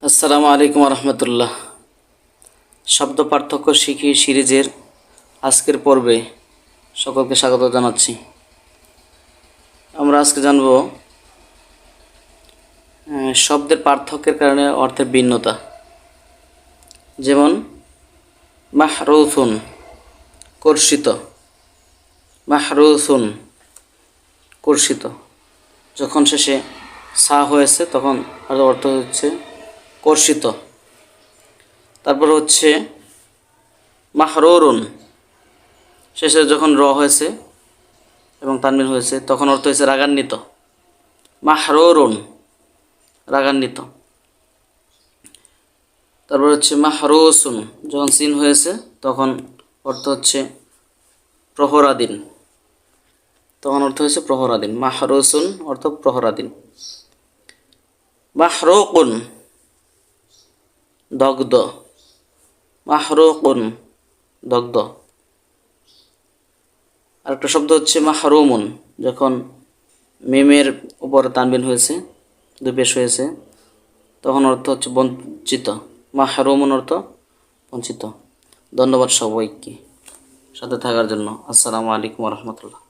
আসসালামু আলাইকুম রহমতুল্লাহ। শব্দ পার্থক্য শিখি সিরিজের আজকের পর্বে সকলকে স্বাগত জানাচ্ছি। আমরা আজকে জানব শব্দের পার্থক্যের কারণে অর্থের ভিন্নতা। যেমন মাহরুসুন কর্ষিত, মাহরুসুন কর্ষিত, যখন শেষে সা হয়েছে তখন অর্থ হচ্ছে কর্ষিত। তারপর হচ্ছে মাহরুরুন, শেষে যখন র হয়েছে এবং তানবিন হয়েছে তখন অর্থ হয়েছে রাগান্বিত। মাহরুরুন রাগান্বিত। তারপর হচ্ছে মাহরুসুন, যখন সিন হয়েছে তখন অর্থ হচ্ছে প্রহরাধীন, তখন অর্থ হয়েছে প্রহরাধীন। মাহরুসুন অর্থ প্রহরাধীন। মাহরুকুন দগ্ধ, মাহরুকুন দগ্ধ। আরেকটা শব্দ হচ্ছে মাহরুমুন, যখন মিমের উপরে তানবিন হয়েছে, দুই পেশ হয়েছে, তখন অর্থ হচ্ছে বঞ্চিত। মাহরুমুন অর্থ বঞ্চিত। ধন্যবাদ সবাইকে সাথে থাকার জন্য। আসসালামু আলাইকুম রহমতুল্লাহ।